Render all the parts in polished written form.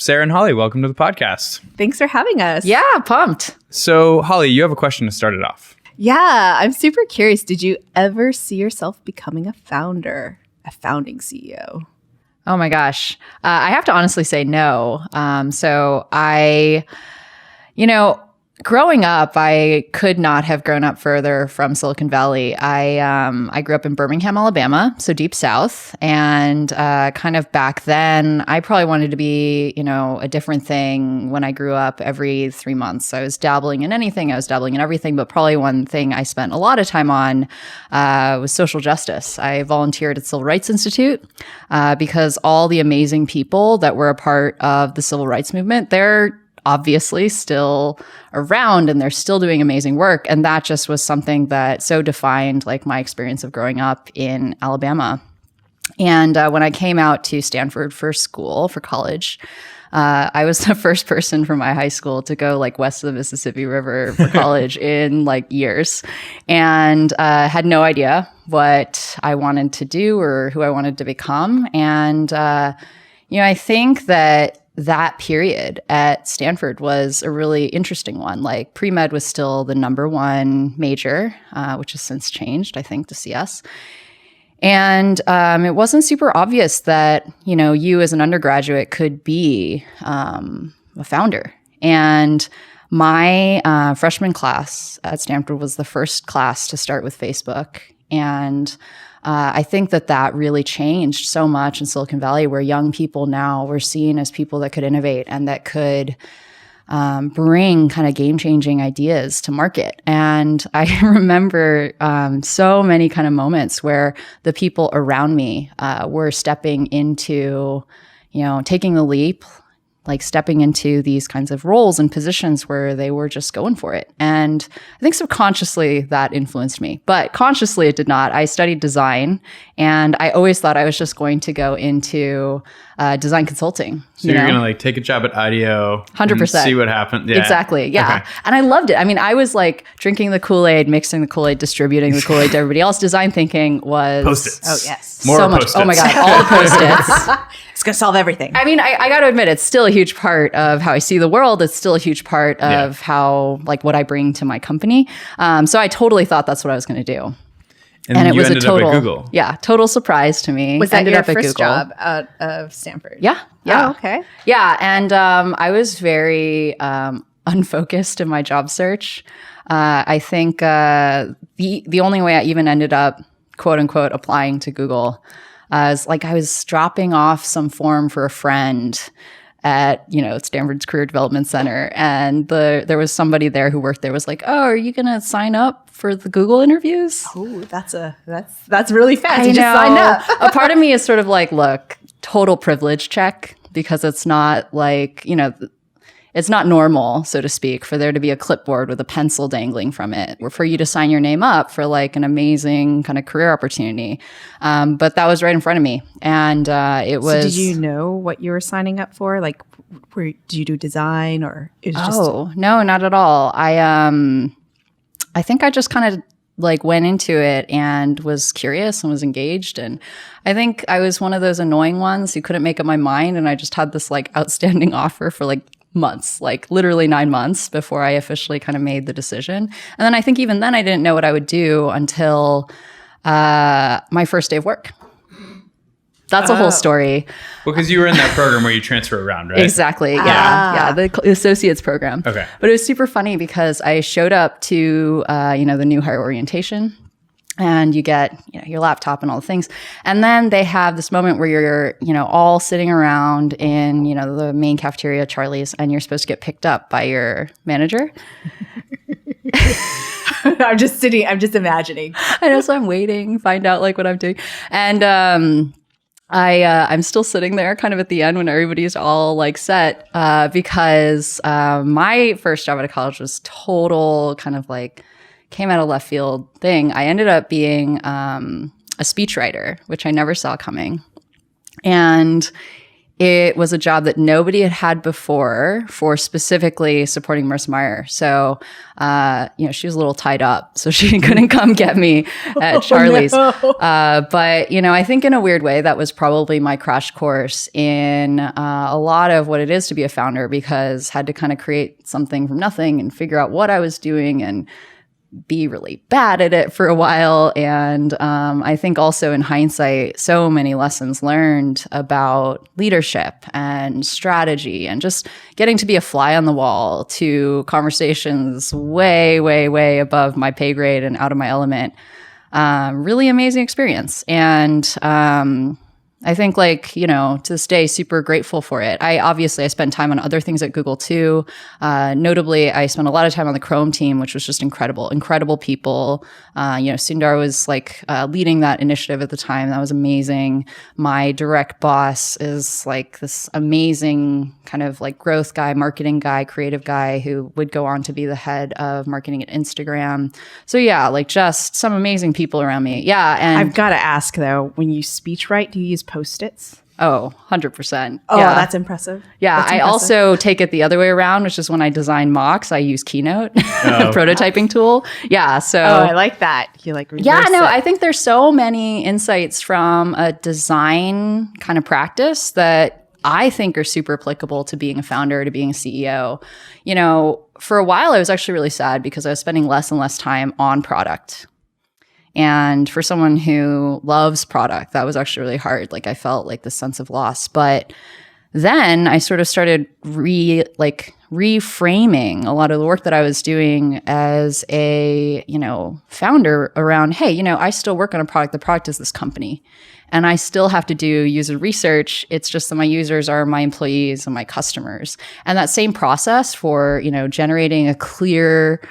Sarah and Holly, welcome to the podcast. Thanks for having us. Yeah, pumped. So, Holly, you have a question to start it off. Yeah, I'm super curious. Did you ever see yourself becoming a founder, a founding CEO? Oh my gosh. I have to honestly say no. Growing up, I could not have grown up further from Silicon Valley. I grew up in Birmingham, Alabama, so deep south. And kind of back then, I probably wanted to be, a different thing when I grew up every 3 months. I was dabbling in anything. I was dabbling in everything. But probably one thing I spent a lot of time on was social justice. I volunteered at Civil Rights Institute because all the amazing people that were a part of the civil rights movement, they're obviously still around and they're still doing amazing work. And that just was something that so defined like my experience of growing up in Alabama. And when I came out to Stanford for college, I was the first person from my high school to go like west of the Mississippi River for college in like years, and had no idea what I wanted to do or who I wanted to become. And, I think that period at Stanford was a really interesting one. Like pre-med was still the number one major, which has since changed, I think, to CS. And it wasn't super obvious that, you as an undergraduate could be a founder. And my freshman class at Stanford was the first class to start with Facebook. And I think that really changed so much in Silicon Valley, where young people now were seen as people that could innovate and that could bring kind of game-changing ideas to market. And I remember so many kind of moments where the people around me were stepping into, taking the leap, like stepping into these kinds of roles and positions where they were just going for it. And I think subconsciously that influenced me, but consciously it did not. I studied design, and I always thought I was just going to go into design consulting. So you're going to like take a job at IDEO, 100%, see what happens. Yeah. Exactly. Yeah. Okay. And I loved it. I mean, I was like drinking the Kool-Aid, mixing the Kool-Aid, distributing the Kool-Aid to everybody else. Design thinking was Post-its. Oh yes. More so much. Post-its. Oh my God. All the Post-its. It's going to solve everything. I mean, I got to admit, it's still a huge part of how I see the world. It's still a huge part of how, like, what I bring to my company. So I totally thought that's what I was going to do. And it was ended a total, up at Google. Yeah, total surprise to me. Was that ended your up at first Google. job out of Stanford? Yeah. Oh, okay. Yeah, and I was very unfocused in my job search. I think the only way I even ended up, quote unquote, applying to Google is like I was dropping off some form for a friend at Stanford's Career Development Center, and there was somebody there who worked there was like, "Oh, are you gonna sign up for the Google interviews?" Oh, that's really fast. I You just signed up. A part of me is sort of like, look, total privilege check, because it's not like, it's not normal, so to speak, for there to be a clipboard with a pencil dangling from it, or for you to sign your name up for like an amazing kind of career opportunity. But that was right in front of me. And it was... So did you know what you were signing up for? Like, did you do design, or it was just... Oh, no, not at all. I think I just kind of like went into it and was curious and was engaged. And I think I was one of those annoying ones who couldn't make up my mind. And I just had this like outstanding offer for like months, like literally 9 months before I officially kind of made the decision. And then I think even then I didn't know what I would do until my first day of work. That's a whole story. Well, because you were in that program where you transfer around, right? Exactly. Yeah. The associates program. Okay. But it was super funny because I showed up to, the new hire orientation, and you get, your laptop and all the things. And then they have this moment where you're, all sitting around in, the main cafeteria, Charlie's, and you're supposed to get picked up by your manager. I'm just imagining. I know, so I'm waiting, find out like what I'm doing. And, I'm still sitting there kind of at the end when everybody's all like set, because my first job out of college was total kind of like came out of left field thing. I ended up being a speechwriter, which I never saw coming. And it was a job that nobody had had before for specifically supporting Marissa Meyer. So, she was a little tied up, so she couldn't come get me at Charlie's. No. But, I think in a weird way, that was probably my crash course in a lot of what it is to be a founder, because I had to kind of create something from nothing and figure out what I was doing and be really bad at it for a while. And I think also in hindsight, so many lessons learned about leadership and strategy and just getting to be a fly on the wall to conversations way, way, way above my pay grade and out of my element. Really amazing experience. And I think to this day, super grateful for it. I spent time on other things at Google too. Notably, I spent a lot of time on the Chrome team, which was just incredible people. Sundar was leading that initiative at the time. That was amazing. My direct boss is this amazing kind of growth guy, marketing guy, creative guy who would go on to be the head of marketing at Instagram. So yeah, just some amazing people around me. Yeah. And I've got to ask though, when you speechwrite, do you use Post-its? Oh, 100%. Oh, yeah. that's impressive. Yeah, That's I impressive. also take it the other way around, which is when I design mocks, I use Keynote, prototyping tool. Yeah, so. Oh, I like that. You reverse it. I think there's so many insights from a design kind of practice that I think are super applicable to being a founder, to being a CEO. For a while, I was actually really sad because I was spending less and less time on product. And for someone who loves product, that was actually really hard. I felt this sense of loss. But then I sort of started reframing a lot of the work that I was doing as a, founder around, hey, I still work on a product. The product is this company. And I still have to do user research. It's just that my users are my employees and my customers. And that same process for, generating a clear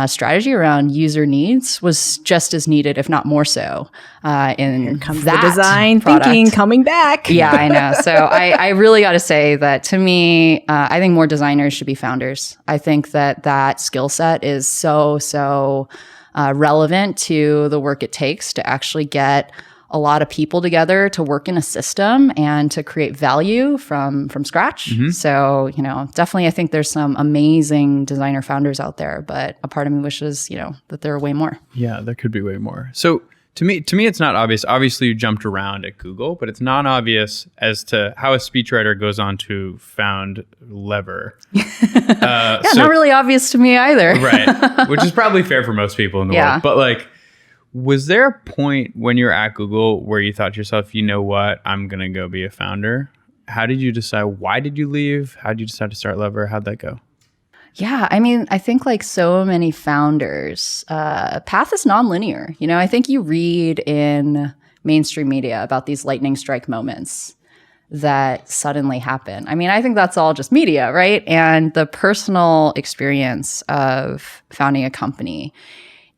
strategy around user needs was just as needed, if not more so, in Here comes that the design product. thinking coming back. Yeah, I know. So I really got to say that to me, I think more designers should be founders. I think that skill set is so relevant to the work it takes to actually get a lot of people together to work in a system and to create value from scratch. Mm-hmm. So, definitely I think there's some amazing designer founders out there, but a part of me wishes, that there are way more. Yeah, there could be way more. So to me, it's not obvious. Obviously you jumped around at Google, but it's not obvious as to how a speechwriter goes on to found Lever. Not really obvious to me either. Right. Which is probably fair for most people in the world. But was there a point when you were at Google where you thought to yourself, you know what, I'm going to go be a founder? How did you decide? Why did you leave? How did you decide to start Lever? How'd that go? Yeah, I think so many founders, path is nonlinear. I think you read in mainstream media about these lightning strike moments that suddenly happen. I think that's all just media, right? And the personal experience of founding a company,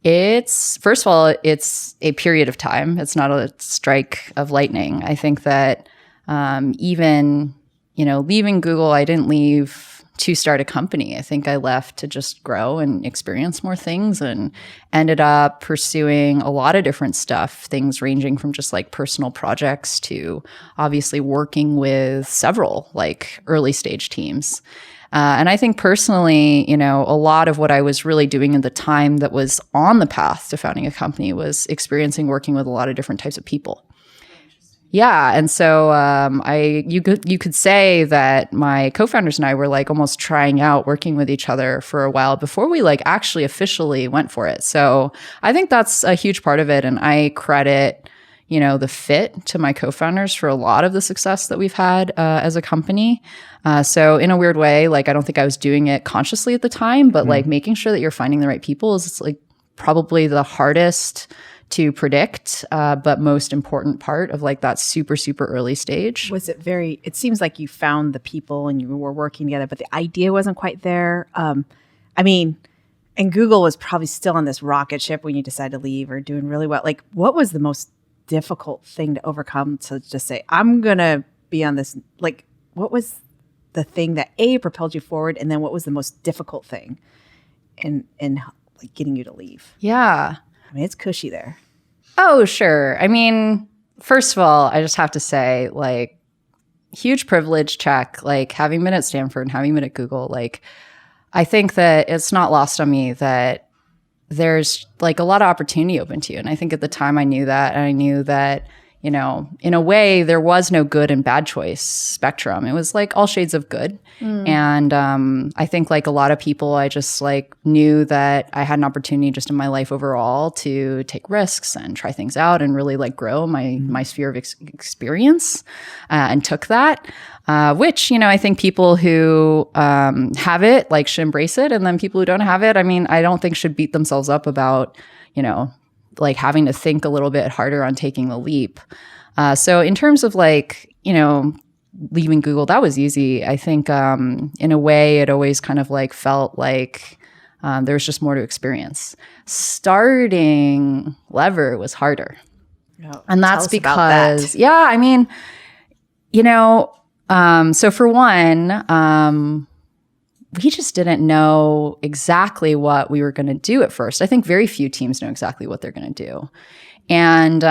first of all, it's a period of time. It's not a strike of lightning. I think that even, leaving Google, I didn't leave to start a company. I think I left to just grow and experience more things and ended up pursuing a lot of different stuff, things ranging from just personal projects to obviously working with several early stage teams. And I think personally, a lot of what I was really doing in the time that was on the path to founding a company was experiencing working with a lot of different types of people. Yeah, and so you could say that my co-founders and I were almost trying out working with each other for a while before we actually officially went for it. So I think that's a huge part of it, and I credit the fit to my co-founders for a lot of the success that we've had as a company. So in a weird way, I don't think I was doing it consciously at the time, but making sure that you're finding the right people is probably the hardest to predict, but most important part of that super, super early stage. Was it it seems like you found the people and you were working together, but the idea wasn't quite there. And Google was probably still on this rocket ship when you decided to leave or doing really well. What was the most difficult thing to overcome to just say, I'm going to be on this? What was the thing that propelled you forward? And then what was the most difficult thing in getting you to leave? Yeah. It's cushy there. Oh, sure. First of all, I just have to say, huge privilege check, like having been at Stanford and having been at Google, like I think that it's not lost on me that there's like a lot of opportunity open to you. And I think at the time I knew that, and I knew that, you know, in a way there was no good and bad choice spectrum. It was like all shades of good. And I think like a lot of people, I just like knew that I had an opportunity just in my life overall to take risks and try things out and really like grow my sphere of experience, and took that. Which, you know, I think people who have it like should embrace it. And then people who don't have it, I mean, I don't think should beat themselves up about, you know, like having to think a little bit harder on taking the leap. So in terms of like, you know, leaving Google, that was easy. I think in a way it always kind of like felt like there was just more to experience. Starting Lever was harder. Oh, and that's because, I mean, you know, so for one, we just didn't know exactly what we were going to do at first. I think very few teams know exactly what they're going to do. And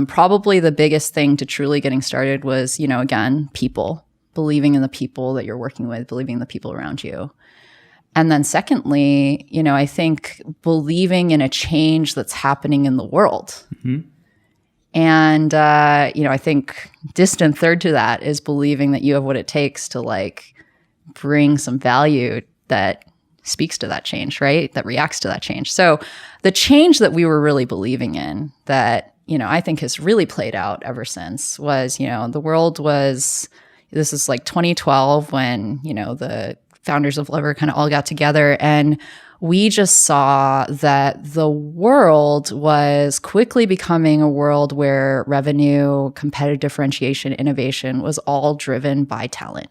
probably the biggest thing to truly getting started was, you know, again, people, believing in the people that you're working with, believing in the people around you. And then secondly, you know, I think believing in a change that's happening in the world. And, you know, I think distant third to that is believing that you have what it takes to like bring some value that speaks to that change, right? That reacts to that change. So the change that we were really believing in that, you know, I think has really played out ever since was, you know, the world was, this is like 2012 when, you know, the founders of Lever kind of all got together, and we just saw that the world was quickly becoming a world where revenue, competitive differentiation, innovation was all driven by talent.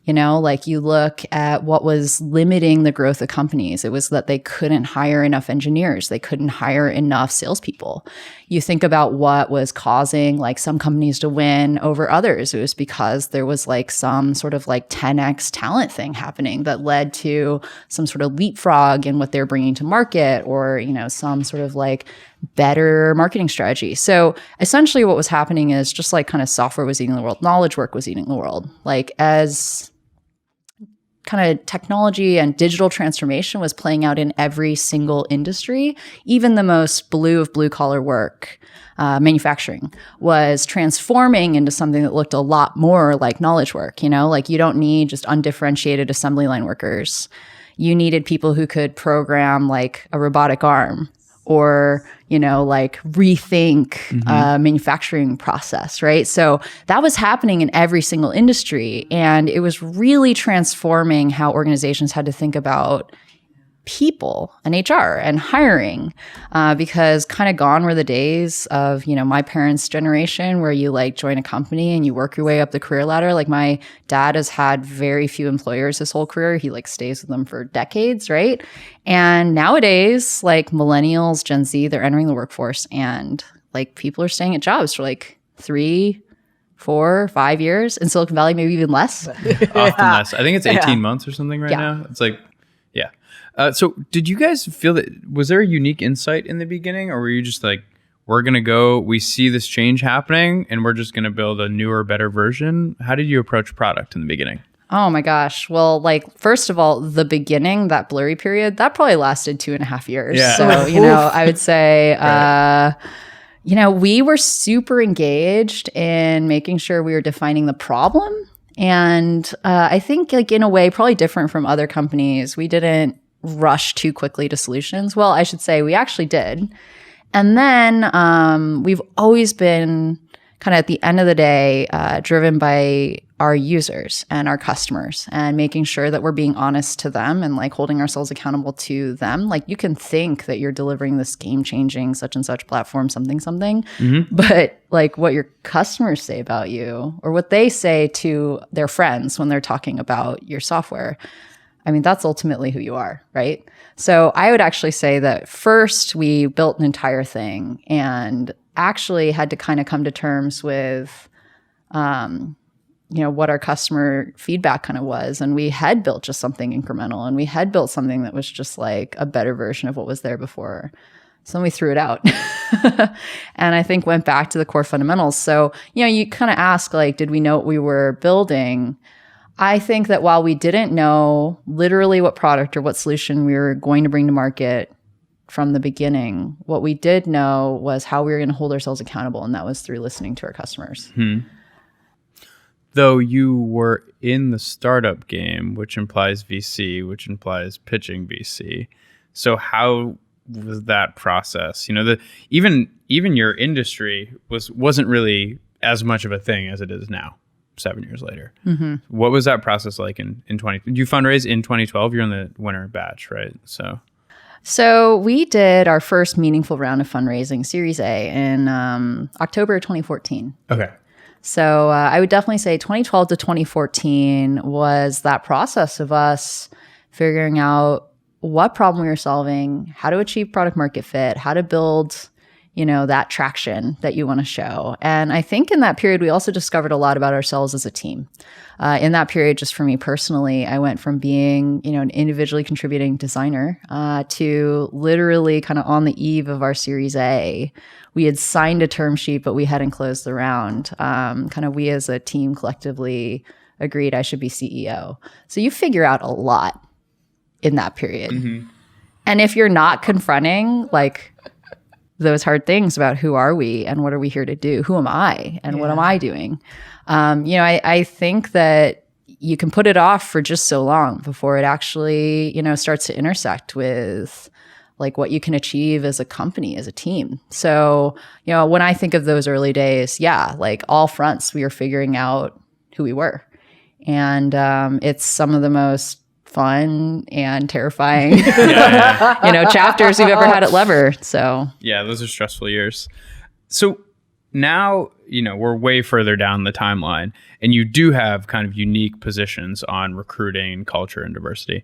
You know, like you look at what was limiting the growth of companies. It was that they couldn't hire enough engineers. They couldn't hire enough salespeople. You think about what was causing like some companies to win over others. It was because there was like some sort of like 10x talent thing happening that led to some sort of leapfrog in what they're bringing to market, or, you know, some sort of like better marketing strategy. So essentially what was happening is just like kind of software was eating the world, knowledge work was eating the world. Like as kind of technology and digital transformation was playing out in every single industry, even the most blue of blue collar work, manufacturing was transforming into something that looked a lot more like knowledge work. You know, like you don't need just undifferentiated assembly line workers. You needed people who could program like a robotic arm, or, you know, like rethink manufacturing process, right? So that was happening in every single industry. And it was really transforming how organizations had to think about people and HR and hiring, because kind of gone were the days of, you know, my parents' generation where you like join a company and you work your way up the career ladder. Like my dad has had very few employers his whole career. He like stays with them for decades, right? And nowadays, like millennials, Gen Z, they're entering the workforce, and like people are staying at jobs for like 3, 4, 5 years. In Silicon Valley, maybe even less. Often less. I think it's 18 months or something right now. It's like, so did you guys feel that, was there a unique insight in the beginning, or were you just like, we're going to go, we see this change happening and we're just going to build a newer, better version? How did you approach product in the beginning? Oh my gosh. Well, like, first of all, the beginning, that blurry period, that probably lasted 2.5 years. Yeah. So, you know, I would say, you know, we were super engaged in making sure we were defining the problem. And I think like in a way, probably different from other companies, we didn't rush too quickly to solutions. Well, I should say we actually did. And then we've always been kind of at the end of the day driven by our users and our customers, and making sure that we're being honest to them and like holding ourselves accountable to them. Like you can think that you're delivering this game-changing such and such platform, something, but like what your customers say about you, or what they say to their friends when they're talking about your software, I mean, that's ultimately who you are, right? So I would actually say that first we built an entire thing and actually had to kind of come to terms with, you know, what our customer feedback kind of was. And we had built just something incremental, and we had built something that was just like a better version of what was there before. So then we threw it out. And I think went back to the core fundamentals. So, you kind of ask, like, did we know what we were building? I think that while we didn't know literally what product or what solution we were going to bring to market from the beginning, what we did know was how we were going to hold ourselves accountable. And that was through listening to our customers. Though you were in the startup game, which implies VC, which implies pitching VC. So how was that process? Even your industry wasn't really as much of a thing as it is now, 7 years later. What was that process like in 20? Did you fundraise in 2012? You're in the winter batch, right? So we did our first meaningful round of fundraising, Series A, in October 2014. Okay. So I would definitely say 2012 to 2014 was that process of us figuring out what problem we were solving, how to achieve product market fit, how to build, that traction that you want to show. And I think in that period, we also discovered a lot about ourselves as a team. In that period, just for me personally, I went from being, an individually contributing designer to literally kind of on the eve of our Series A. We had signed a term sheet, but we hadn't closed the round. We as a team collectively agreed I should be CEO. So you figure out a lot in that period. And if you're not confronting like those hard things about who are we and what are we here to do? Who am I and what am I doing? I think that you can put it off for just so long before it actually, starts to intersect with like what you can achieve as a company, as a team. So, when I think of those early days, like all fronts, we were figuring out who we were. And it's some of the most fun and terrifying chapters we've ever had at Lever. So those are stressful years. So now we're way further down the timeline, and you do have kind of unique positions on recruiting, culture, and diversity.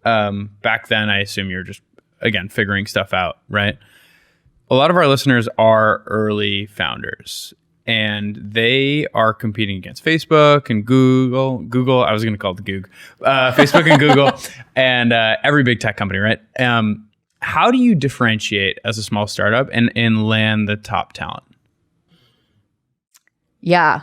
Back then, I assume you're just again figuring stuff out, right? A lot of our listeners are early founders, and they are competing against Facebook and Google. I was going to call it the Goog. Facebook and Google and every big tech company, right? How do you differentiate as a small startup and land the top talent? Yeah,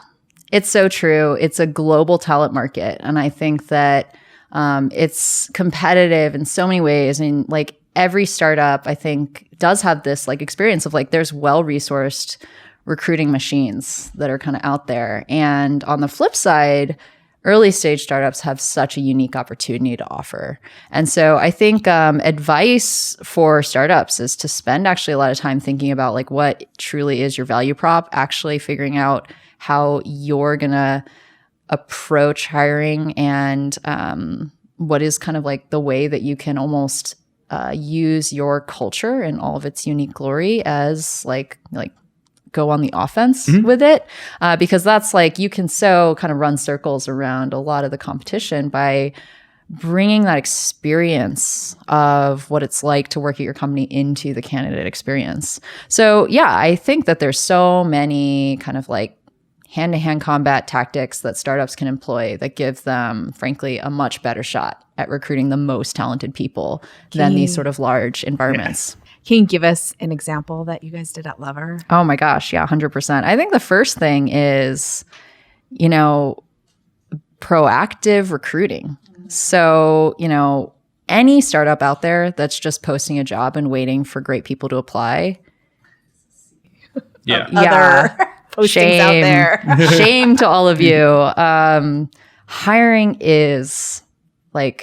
it's so true. It's a global talent market. And I think that it's competitive in so many ways. And like every startup, I think, does have this like experience of like there's well-resourced recruiting machines that are kind of out there. And on the flip side, early stage startups have such a unique opportunity to offer. And so I think advice for startups is to spend actually a lot of time thinking about like what truly is your value prop, actually figuring out how you're going to approach hiring and what is kind of like the way that you can almost use your culture in all of its unique glory as like go on the offense with it, because that's like you can so kind of run circles around a lot of the competition by bringing that experience of what it's like to work at your company into the candidate experience. So I think that there's so many kind of like hand-to-hand combat tactics that startups can employ that give them, frankly, a much better shot at recruiting the most talented people than these sort of large environments. Can you give us an example that you guys did at Lever? Oh my gosh, 100%. I think the first thing is, proactive recruiting. So, any startup out there that's just posting a job and waiting for great people to apply. Other postings out there. Shame to all of you. Hiring is the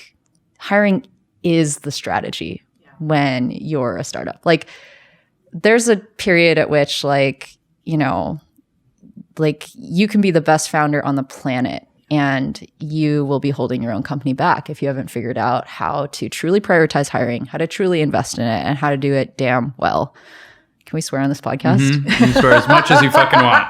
strategy when you're a startup. Like there's a period at which you can be the best founder on the planet and you will be holding your own company back if you haven't figured out how to truly prioritize hiring, how to truly invest in it, and how to do it damn well. Can we swear on this podcast? Mm-hmm. You can swear as much as you fucking want.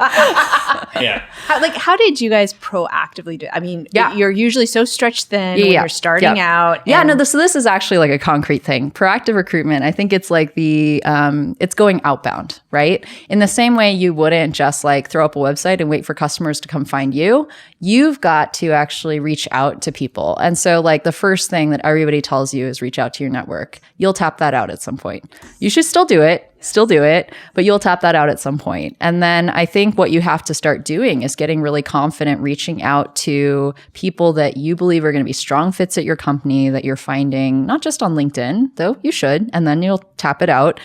Yeah. How did you guys proactively do it? I mean, you're usually so stretched thin when you're starting out. So this is actually like a concrete thing. Proactive recruitment, I think it's like it's going outbound, right? In the same way you wouldn't just like throw up a website and wait for customers to come find you. You've got to actually reach out to people. And so like the first thing that everybody tells you is reach out to your network. You'll tap that out at some point. You should still do it, but you'll tap that out at some point. And then I think what you have to start doing is getting really confident, reaching out to people that you believe are going to be strong fits at your company that you're finding, not just on LinkedIn, though you should, and then you'll tap it out.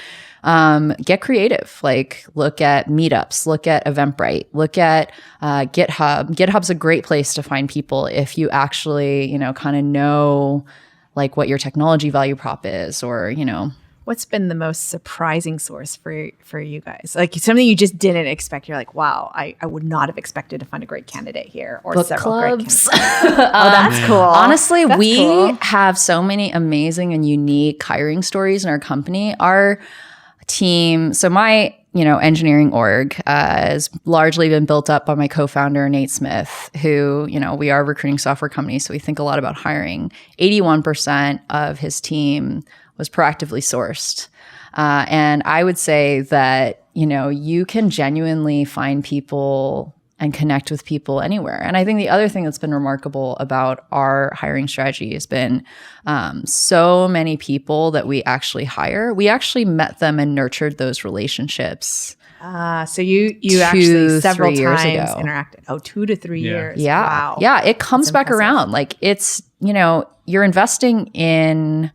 Get creative, like look at meetups, look at Eventbrite, look at GitHub. GitHub's a great place to find people if you actually, kind of know like what your technology value prop is, or, What's been the most surprising source for you guys? Like something you just didn't expect. You're like, wow, I would not have expected to find a great candidate here, or book several clubs. great candidates. Oh, that's cool. Honestly, we have so many amazing and unique hiring stories in our company. Our team, so my engineering org has largely been built up by my co-founder, Nate Smith, who, we are a recruiting software company, so we think a lot about hiring. 81% of his team was proactively sourced. And I would say that, you can genuinely find people and connect with people anywhere. And I think the other thing that's been remarkable about our hiring strategy has been so many people that we actually hire. We actually met them and nurtured those relationships. So you actually several times ago. Interacted. 2 to 3 years. Yeah. Wow. Yeah. It comes back around. Like it's, you're investing in,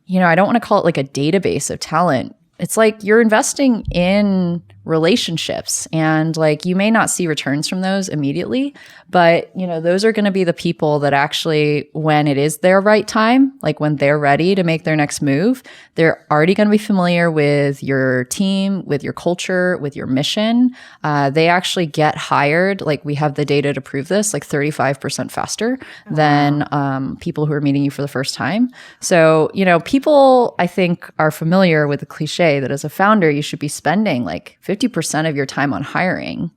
I don't want to call it like a database of talent. It's like you're investing in relationships, and like you may not see returns from those immediately, but those are going to be the people that actually, when it is their right time, like when they're ready to make their next move, they're already going to be familiar with your team, with your culture, with your mission. They actually get hired, like we have the data to prove this, like 35% faster than people who are meeting you for the first time. So, people I think are familiar with the cliche that as a founder, you should be spending like 50% of your time on hiring.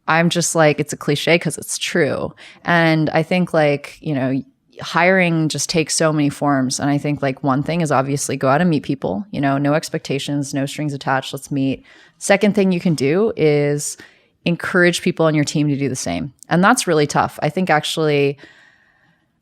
I'm just like, it's a cliche because it's true. And I think like, hiring just takes so many forms. And I think like one thing is obviously go out and meet people, no expectations, no strings attached, let's meet. Second thing you can do is encourage people on your team to do the same. And that's really tough. I think actually,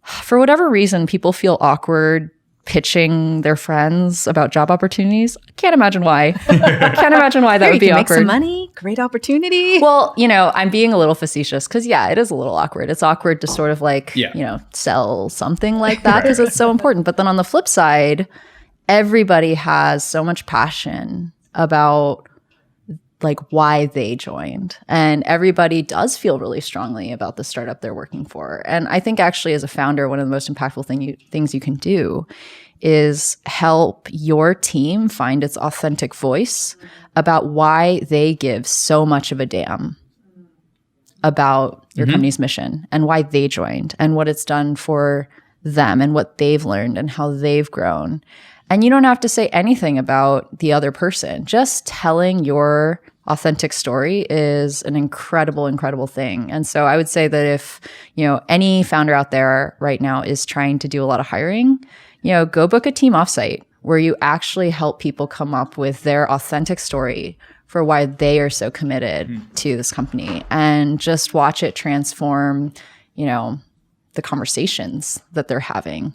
for whatever reason, people feel awkward pitching their friends about job opportunities. I can't imagine why. That would be awkward. Make some money, great opportunity. Well, I'm being a little facetious because it is a little awkward. It's awkward to sort of like, sell something like that because it's so important. But then on the flip side, everybody has so much passion about like why they joined. And everybody does feel really strongly about the startup they're working for. And I think actually as a founder, one of the most impactful things you can do is help your team find its authentic voice about why they give so much of a damn about your company's mission and why they joined and what it's done for them and what they've learned and how they've grown. And you don't have to say anything about the other person. Just telling your authentic story is an incredible, incredible thing. And so I would say that if, any founder out there right now is trying to do a lot of hiring, go book a team offsite where you actually help people come up with their authentic story for why they are so committed to this company, and just watch it transform, the conversations that they're having.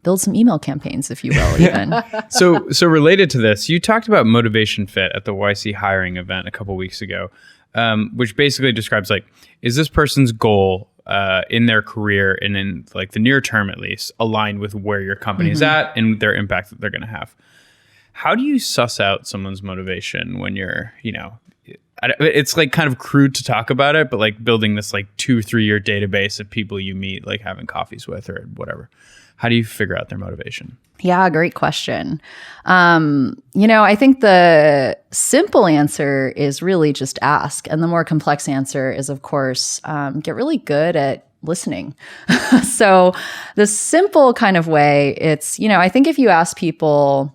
Build some email campaigns, if you will, even. So related to this, you talked about motivation fit at the YC hiring event a couple weeks ago, which basically describes like, is this person's goal in their career and in like the near term, at least, aligned with where your company is at and their impact that they're going to have? How do you suss out someone's motivation when you're, it's like kind of crude to talk about it, but like building this like 2-3 year database of people you meet, like having coffees with or whatever. How do you figure out their motivation? Yeah, great question. I think the simple answer is really just ask. And the more complex answer is, of course, get really good at listening. So the simple kind of way, it's, I think if you ask people,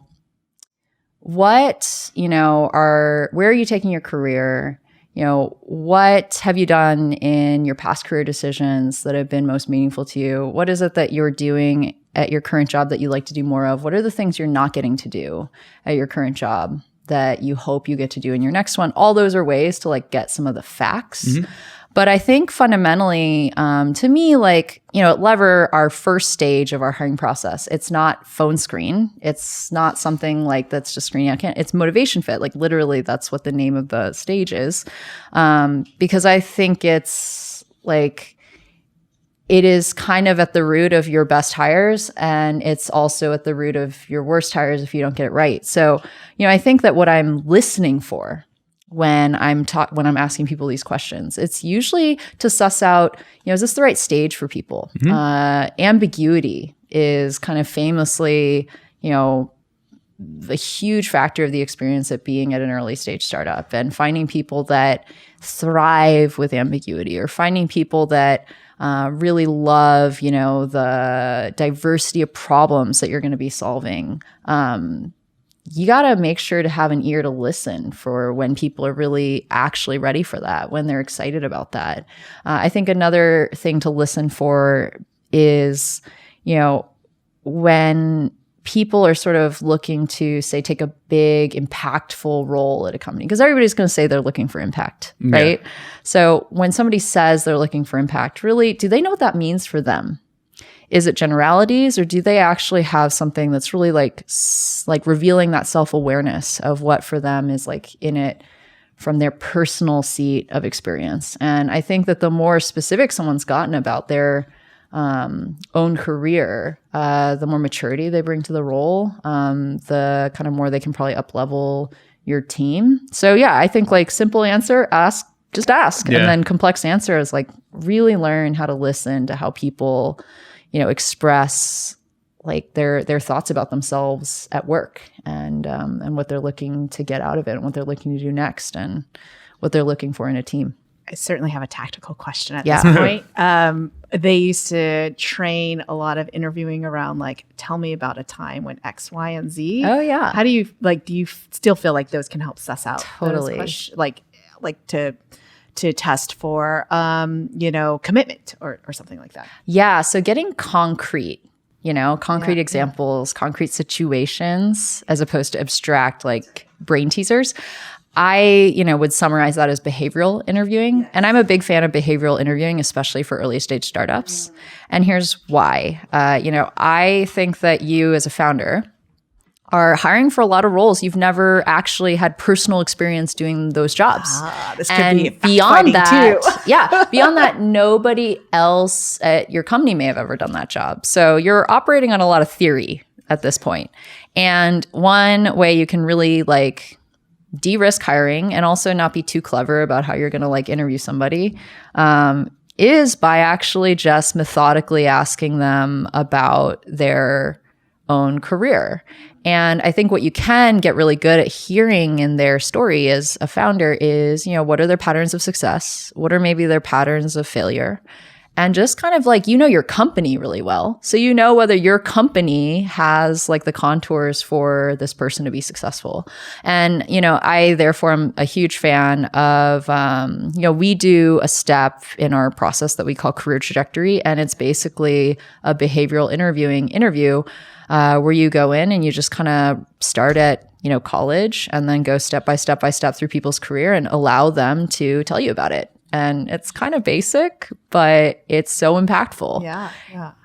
what, where are you taking your career? What have you done in your past career decisions that have been most meaningful to you? What is it that you're doing at your current job that you like to do more of? What are the things you're not getting to do at your current job that you hope you get to do in your next one? All those are ways to like get some of the facts. Mm-hmm. But I think fundamentally, to me, like, at Lever, our first stage of our hiring process, it's not phone screen. It's not something like that's just screening out. It's motivation fit. Like literally, that's what the name of the stage is. Because I think it's like, it is kind of at the root of your best hires, and it's also at the root of your worst hires if you don't get it right. So, I think that what I'm listening for when I'm asking people these questions, it's usually to suss out, is this the right stage for people? Mm-hmm. Ambiguity is kind of famously, the huge factor of the experience at being at an early stage startup, and finding people that thrive with ambiguity, or finding people that really love, the diversity of problems that you're going to be solving. You got to make sure to have an ear to listen for when people are really actually ready for that, when they're excited about that. I think another thing to listen for is, when people are sort of looking to, say, take a big, impactful role at a company, because everybody's going to say they're looking for impact, right? So when somebody says they're looking for impact, really, do they know what that means for them? Is it generalities, or do they actually have something that's really like revealing that self-awareness of what for them is like in it from their personal seat of experience? And I think that the more specific someone's gotten about their own career, the more maturity they bring to the role, the kind of more they can probably up-level your team. So yeah, I think like simple answer, just ask. Yeah. And then complex answer is like really learn how to listen to how people express like their thoughts about themselves at work, and what they're looking to get out of it, and what they're looking to do next, and what they're looking for in a team. I certainly have a tactical question at this point. They used to train a lot of interviewing around like, tell me about a time when X, Y, and Z. Oh yeah. How do you do you still feel like those can help suss out totally those like to test for, commitment or something like that? Yeah. So getting concrete, examples, concrete situations, as opposed to abstract, like brain teasers. I, would summarize that as behavioral interviewing. And I'm a big fan of behavioral interviewing, especially for early stage startups. And here's why. I think that you as a founder are hiring for a lot of roles you've never actually had personal experience doing those jobs. This could be beyond that, too. Beyond that, nobody else at your company may have ever done that job. So you're operating on a lot of theory at this point. And one way you can really like de-risk hiring and also not be too clever about how you're going to like interview somebody is by actually just methodically asking them about their own career. And I think what you can get really good at hearing in their story as a founder is, what are their patterns of success? What are maybe their patterns of failure? And just kind of like, your company really well. So whether your company has like the contours for this person to be successful. And, I therefore am a huge fan of, we do a step in our process that we call career trajectory. And it's basically a behavioral interview where you go in and you just kind of start at, college, and then go step by step through people's career and allow them to tell you about it. And it's kind of basic, but it's so impactful. Yeah.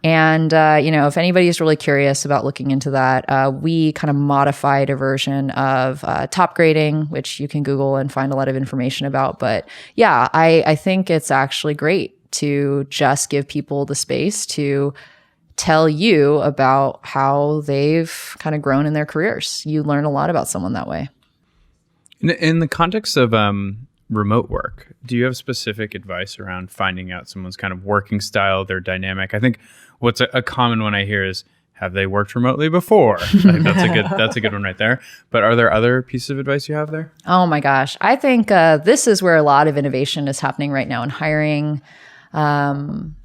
And, if anybody's really curious about looking into that, we kind of modified a version of top grading, which you can Google and find a lot of information about. But yeah, I think it's actually great to just give people the space to tell you about how they've kind of grown in their careers. You learn a lot about someone that way. In the context of remote work, do you have specific advice around finding out someone's kind of working style, their dynamic? I think what's a common one I hear is, have they worked remotely before? Like, that's a good one right there. But are there other pieces of advice you have there? Oh my gosh. I think this is where a lot of innovation is happening right now in hiring.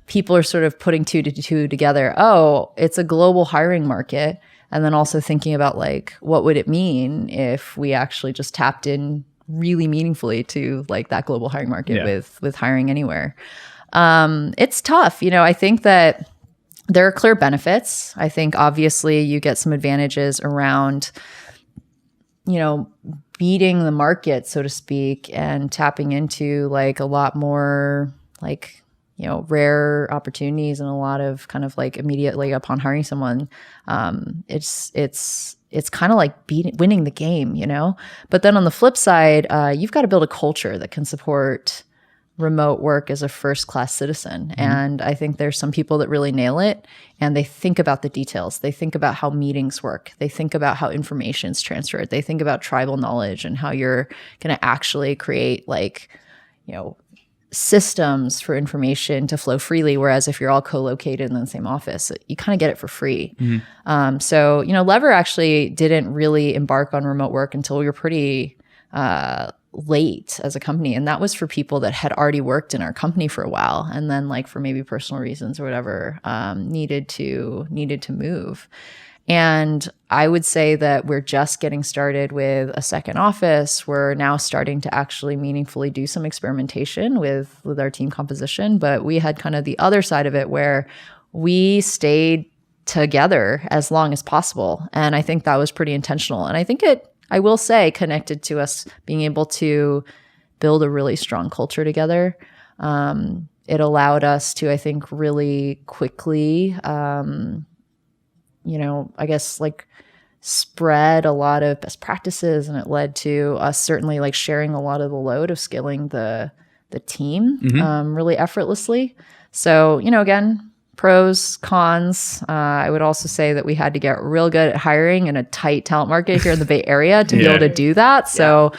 People are sort of putting two to two together. Oh, it's a global hiring market. And then also thinking about like, what would it mean if we actually just tapped in really meaningfully to like that global hiring market with hiring anywhere. It's tough. I think that there are clear benefits. I think obviously you get some advantages around, beating the market, so to speak, and tapping into like a lot more like, rare opportunities and a lot of kind of like immediately upon hiring someone. It's kind of like winning the game, But then on the flip side, you've got to build a culture that can support remote work as a first-class citizen. Mm-hmm. And I think there's some people that really nail it, and they think about the details. They think about how meetings work. They think about how information's transferred. They think about tribal knowledge and how you're going to actually create like, systems for information to flow freely. Whereas if you're all co-located in the same office, you kind of get it for free. Mm-hmm. So, Lever actually didn't really embark on remote work until we were pretty late as a company. And that was for people that had already worked in our company for a while. And then like for maybe personal reasons or whatever, needed to move. And I would say that we're just getting started with a second office. We're now starting to actually meaningfully do some experimentation with our team composition. But we had kind of the other side of it where we stayed together as long as possible. And I think that was pretty intentional. And I think I will say, connected to us being able to build a really strong culture together. It allowed us to, I think, really quickly I guess like spread a lot of best practices, and it led to us certainly like sharing a lot of the load of scaling the team really effortlessly. So, again, pros, cons. I would also say that we had to get real good at hiring in a tight talent market here in the Bay Area to be able to do that. So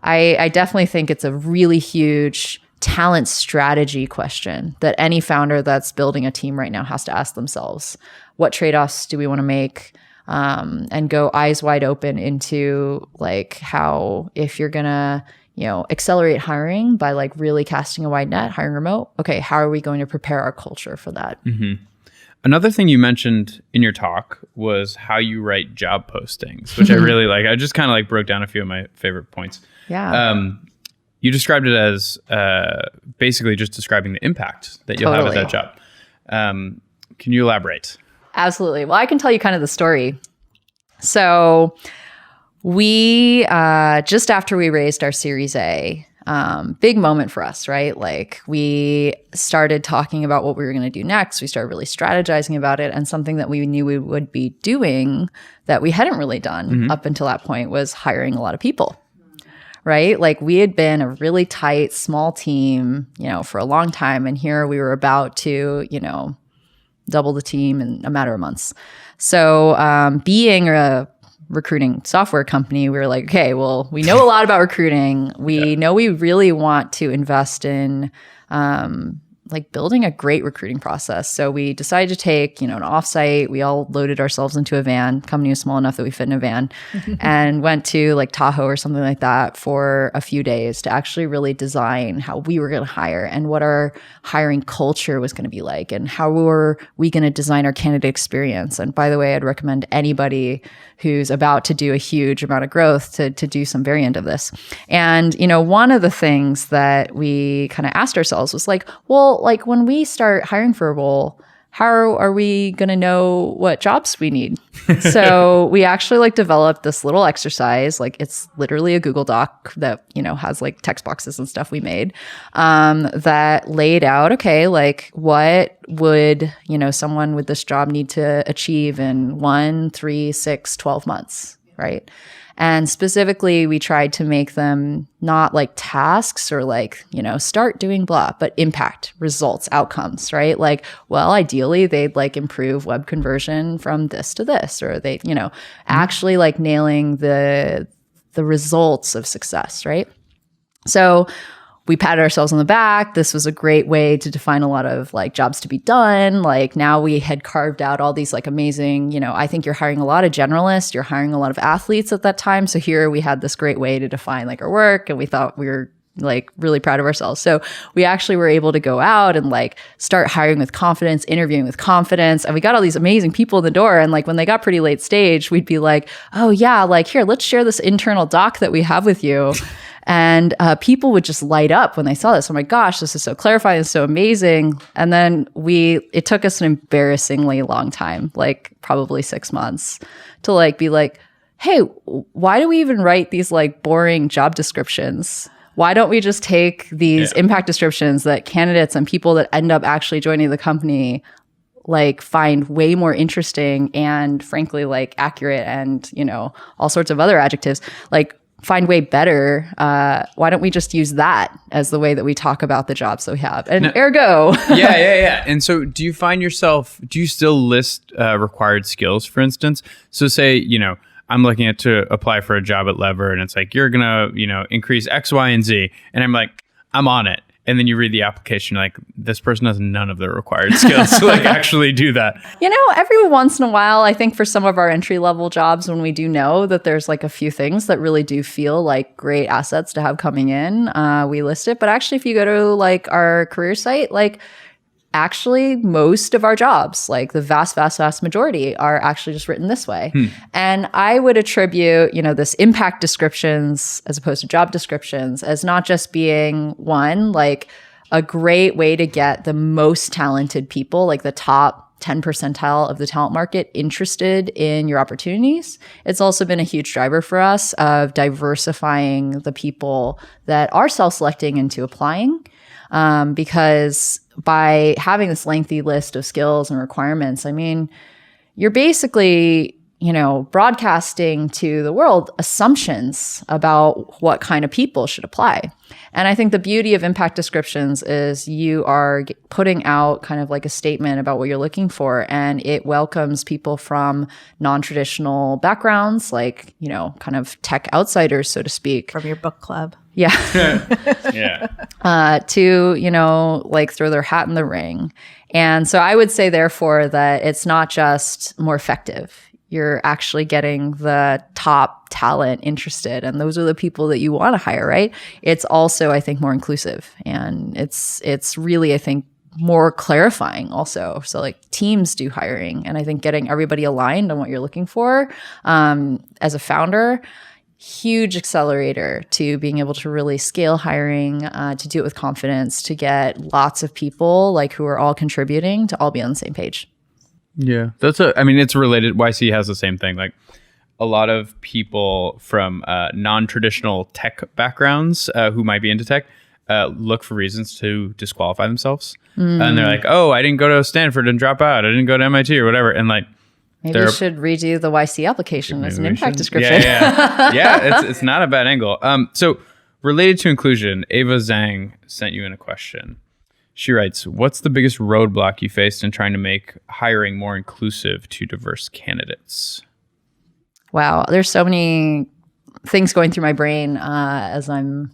I definitely think it's a really huge talent strategy question that any founder that's building a team right now has to ask themselves. What trade-offs do we want to make? And go eyes wide open into like how, if you're going to, accelerate hiring by like really casting a wide net, hiring remote, okay, how are we going to prepare our culture for that? Mm-hmm. Another thing you mentioned in your talk was how you write job postings, which I really like. I just kind of like broke down a few of my favorite points. Yeah. You described it as basically just describing the impact that you'll have at that job. Can you elaborate? Absolutely. Well, I can tell you kind of the story. So we, just after we raised our Series A, big moment for us, right? Like we started talking about what we were going to do next. We started really strategizing about it. And something that we knew we would be doing that we hadn't really done up until that point was hiring a lot of people. Right? Like we had been a really tight, small team, for a long time. And here we were about to, double the team in a matter of months. So being a recruiting software company, we were like, okay, well, we know a lot about recruiting. We know we really want to invest in like building a great recruiting process. So we decided to take, an offsite. We all loaded ourselves into a van. Company was small enough that we fit in a van and went to like Tahoe or something like that for a few days to actually really design how we were going to hire and what our hiring culture was going to be like and how were we going to design our candidate experience. And by the way, I'd recommend anybody who's about to do a huge amount of growth to do some variant of this. And, one of the things that we kind of asked ourselves was like, well, like when we start hiring for a role, how are we going to know what jobs we need? So we actually like developed this little exercise. Like it's literally a Google Doc that, has like text boxes and stuff we made that laid out, okay, like what would, someone with this job need to achieve in 1, 3, 6, 12 months, right? And specifically, we tried to make them not like tasks or like, start doing blah, but impact, results, outcomes, right? Like, well, ideally, they'd like improve web conversion from this to this, or they, actually like nailing the results of success, right? So we patted ourselves on the back. This was a great way to define a lot of like jobs to be done. Like now we had carved out all these like amazing, I think you're hiring a lot of generalists, you're hiring a lot of athletes at that time. So here we had this great way to define like our work, and we thought we were like really proud of ourselves. So we actually were able to go out and like start hiring with confidence, interviewing with confidence. And we got all these amazing people in the door. And like when they got pretty late stage, we'd be like, oh yeah, like here, let's share this internal doc that we have with you. And people would just light up when they saw this. Oh my gosh, this is so clarifying, it's so amazing. And then it took us an embarrassingly long time, like probably 6 months, to like be like, hey, why do we even write these like boring job descriptions? Why don't we just take these impact descriptions that candidates and people that end up actually joining the company like find way more interesting and frankly like accurate and, you know, all sorts of other adjectives, like find way better. Why don't we just use that as the way that we talk about the jobs that we have? And ergo. Yeah. And so do you find yourself, do you still list required skills, for instance? So say, you know, I'm looking at to apply for a job at Lever and it's like, you're going to, you know, increase X, Y, and Z. And I'm like, I'm on it. And then you read the application, like this person has none of the required skills to like actually do that. You know, every once in a while, I think for some of our entry level jobs, when we do know that there's like a few things that really do feel like great assets to have coming in, we list it. But actually, if you go to like our career site, like actually most of our jobs, like the vast majority are actually just written this way. And I would attribute, you know, this impact descriptions as opposed to job descriptions as not just being one, like a great way to get the most talented people, like the top 10 percentile of the talent market interested in your opportunities. It's also been a huge driver for us of diversifying the people that are self-selecting into applying. Because by having this lengthy list of skills and requirements, I mean, you're basically, you know, broadcasting to the world assumptions about what kind of people should apply. And I think the beauty of impact descriptions is you are putting out kind of like a statement about what you're looking for, and it welcomes people from non-traditional backgrounds, like, you know, kind of tech outsiders, so to speak. From your book club. Yeah. Yeah. To, you know, like throw their hat in the ring. And so I would say, therefore, that it's not just more effective. You're actually getting the top talent interested. And those are the people that you want to hire, right? It's also, I think, more inclusive. And it's really, I think, more clarifying also. So like teams do hiring. And I think getting everybody aligned on what you're looking for as a founder, huge accelerator to being able to really scale hiring, to do it with confidence, to get lots of people like who are all contributing to all be on the same page. Yeah, I mean, it's related. YC has the same thing. Like a lot of people from non-traditional tech backgrounds who might be into tech look for reasons to disqualify themselves. And they're like, oh, I didn't go to Stanford and drop out. I didn't go to MIT or whatever. And like, maybe you should redo the YC application as an impact description. Yeah, it's not a bad angle. So related to inclusion, Eva Zhang sent you in a question. She writes, what's the biggest roadblock you faced in trying to make hiring more inclusive to diverse candidates? Wow, there's so many things going through my brain as I'm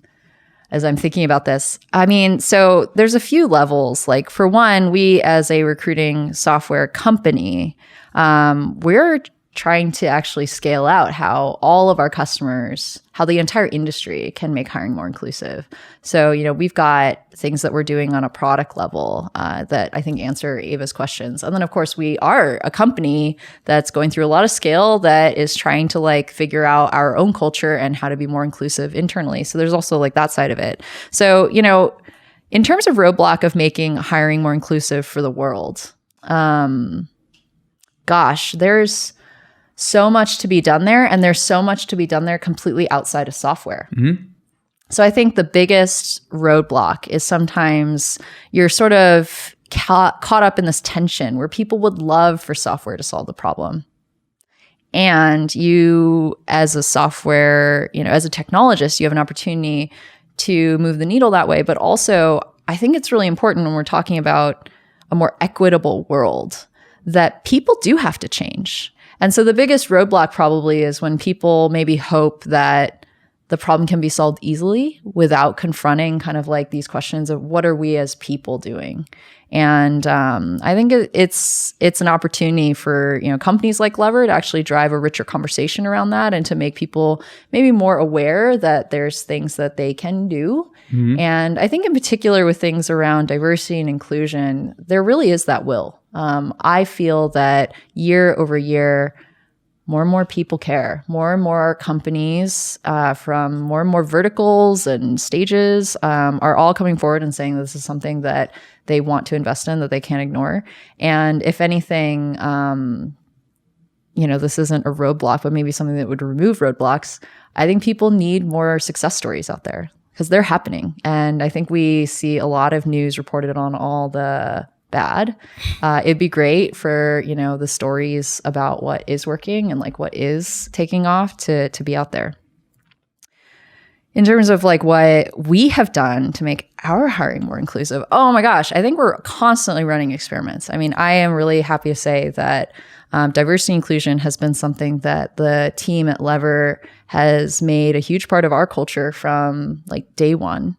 thinking about this. I mean, so there's a few levels. Like for one, we as a recruiting software company, we're trying to actually scale out how all of our customers, how the entire industry can make hiring more inclusive. So, you know, we've got things that we're doing on a product level that I think answer Eva's questions. And then, of course, we are a company that's going through a lot of scale that is trying to like figure out our own culture and how to be more inclusive internally. So there's also like that side of it. So, you know, in terms of roadblock of making hiring more inclusive for the world, gosh, there's so much to be done there, and there's so much to be done there completely outside of software. So I think the biggest roadblock is sometimes you're sort of caught up in this tension where people would love for software to solve the problem. And you, as a software, you know, as a technologist, you have an opportunity to move the needle that way. But also, I think it's really important when we're talking about a more equitable world that people do have to change. And so the biggest roadblock probably is when people maybe hope that the problem can be solved easily without confronting kind of like these questions of what are we as people doing? And I think it's an opportunity for, you know, companies like Lever to actually drive a richer conversation around that and to make people maybe more aware that there's things that they can do. And I think in particular with things around diversity and inclusion, there really is that will. I feel that year over year, more and more people care. More and more companies from more and more verticals and stages are all coming forward and saying this is something that they want to invest in, that they can't ignore. And if anything, you know, this isn't a roadblock, but maybe something that would remove roadblocks. I think people need more success stories out there because they're happening. And I think we see a lot of news reported on all the bad. It'd be great for, you know, the stories about what is working and like what is taking off to be out there. In terms of like what we have done to make our hiring more inclusive, oh my gosh, I think we're constantly running experiments. I mean, I am really happy to say that diversity and inclusion has been something that the team at Lever has made a huge part of our culture from like day one.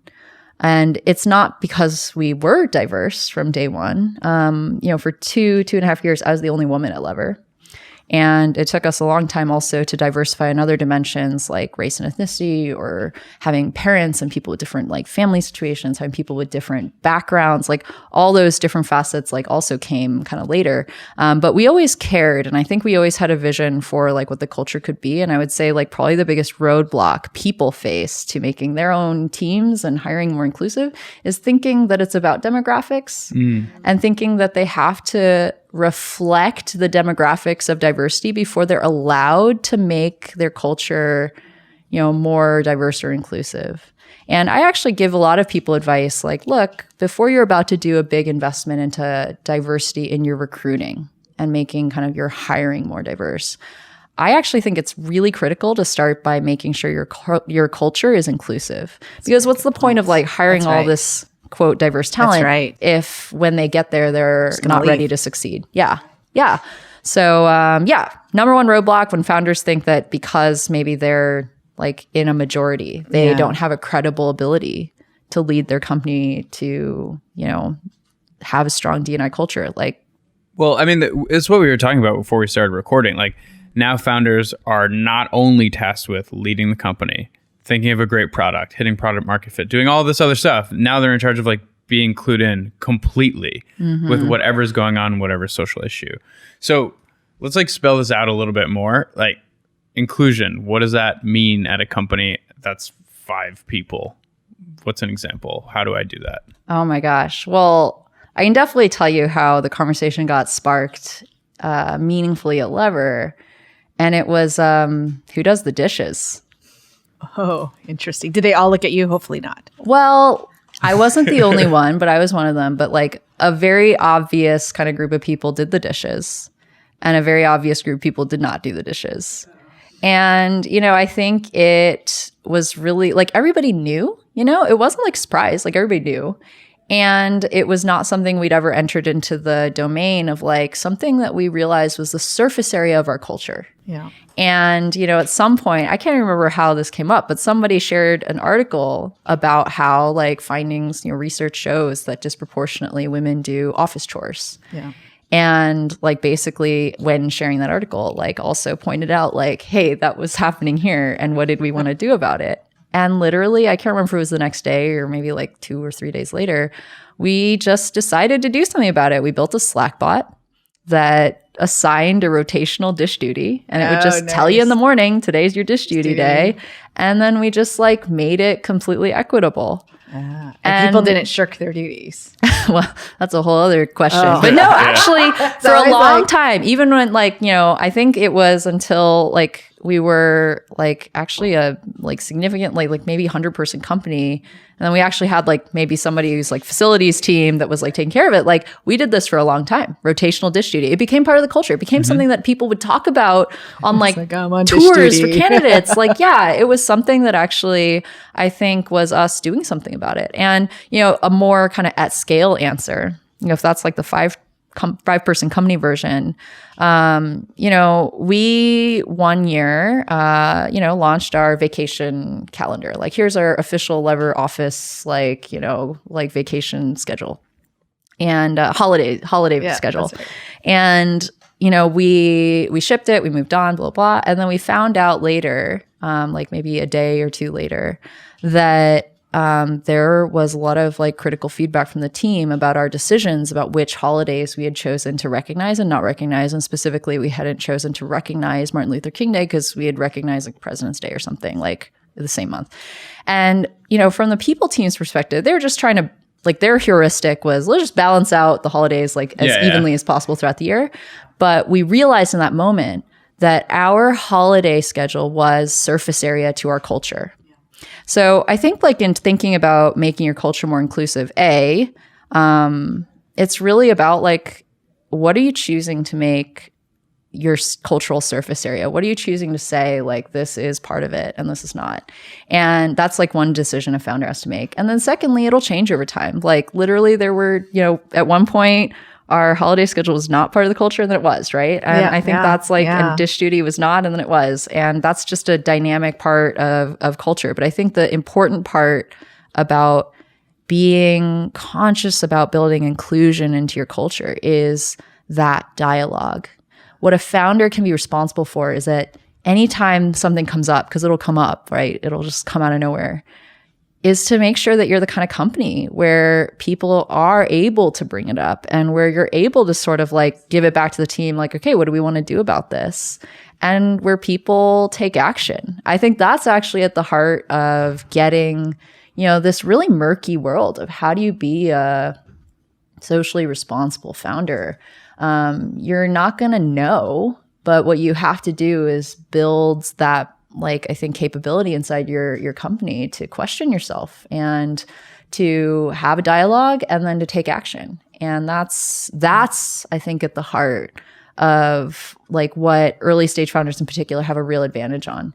And it's not because we were diverse from day one. You know, for two and a half years, I was the only woman at Lever. And it took us a long time also to diversify in other dimensions like race and ethnicity, or having parents and people with different like family situations, having people with different backgrounds, like all those different facets like also came kind of later. But we always cared. And I think we always had a vision for like what the culture could be. And I would say like probably the biggest roadblock people face to making their own teams and hiring more inclusive is thinking that it's about demographics and thinking that they have to reflect the demographics of diversity before they're allowed to make their culture, you know, more diverse or inclusive. And I actually give a lot of people advice like, look, before you're about to do a big investment into diversity in your recruiting and making kind of your hiring more diverse, I actually think it's really critical to start by making sure your culture is inclusive. Because what's the point of like hiring all this quote diverse talent if when they get there they're not ready to succeed? Yeah. So number one roadblock when founders think that because maybe they're like in a majority, they don't have a credible ability to lead their company to, you know, have a strong D&I culture. Like, well, I mean, it's what we were talking about before we started recording. Like, now founders are not only tasked with leading the company, thinking of a great product, hitting product market fit, doing all this other stuff. Now they're in charge of like being clued in completely with whatever's going on, whatever social issue. So let's like spell this out a little bit more. Like inclusion, what does that mean at a company that's 5 people? What's an example? How do I do that? Oh my gosh. Well, I can definitely tell you how the conversation got sparked meaningfully at Lever. And it was who does the dishes? Oh, interesting. Did they all look at you? Hopefully not. Well, I wasn't the only one, but I was one of them. But like a very obvious kind of group of people did the dishes, and a very obvious group of people did not do the dishes. And, you know, I think it was really like everybody knew, you know, it wasn't like surprise, like everybody knew. And it was not something we'd ever entered into the domain of like something that we realized was the surface area of our culture. Yeah. And, you know, at some point, I can't remember how this came up, but somebody shared an article about how like findings, you know, research shows that disproportionately women do office chores. Yeah. And like basically when sharing that article, like also pointed out like, hey, that was happening here. And what did we want to do about it? And literally, I can't remember if it was the next day or maybe like 2 or 3 days later, we just decided to do something about it. We built a Slack bot that assigned a rotational dish duty, and it would just tell you in the morning, today's your dish duty day. And then we just like made it completely equitable. And people didn't shirk their duties. Well, that's a whole other question. But no, actually, for a long time, even when like, you know, I think it was until like we were like actually a like significant, like maybe 100-person company. And then we actually had like maybe somebody who's like facilities team that was like taking care of it. Like we did this for a long time, rotational dish duty. It became part of the culture. It became something that people would talk about on like on tours for candidates. Like, yeah, it was something that actually I think was us doing something about it. And, you know, a more kind of at scale answer, you know, if that's like the 5-person company version, you know, we 1 year, you know, launched our vacation calendar. Like, here's our official Lever office, like, you know, like vacation schedule. and holiday schedule. Right. And, we shipped it, we moved on, blah, blah. And then we found out later, like maybe a day or two later, that there was a lot of like critical feedback from the team about our decisions about which holidays we had chosen to recognize and not recognize. And specifically, we hadn't chosen to recognize Martin Luther King Day because we had recognized like President's Day or something like the same month. And, from the people team's perspective, they were just trying to, like, their heuristic was, let's just balance out the holidays like as evenly as possible throughout the year. But we realized in that moment that our holiday schedule was surface area to our culture. So I think like in thinking about making your culture more inclusive, it's really about like, what are you choosing to make your cultural surface area? What are you choosing to say like this is part of it and this is not? And that's like one decision a founder has to make. And then secondly, it'll change over time. Like literally there were, at one point our holiday schedule was not part of the culture and then it was, right? And I think that's like, and Dish Duty was not and then it was. And that's just a dynamic part of culture. But I think the important part about being conscious about building inclusion into your culture is that dialogue. What a founder can be responsible for is that anytime something comes up, because it'll come up, right? It'll just come out of nowhere, is to make sure that you're the kind of company where people are able to bring it up and where you're able to sort of like give it back to the team, like, okay, what do we want to do about this? And where people take action. I think that's actually at the heart of getting, this really murky world of how do you be a socially responsible founder. You're not going to know, but what you have to do is build that, like, I think capability inside your company to question yourself and to have a dialogue and then to take action. And that's I think at the heart of like what early stage founders in particular have a real advantage on.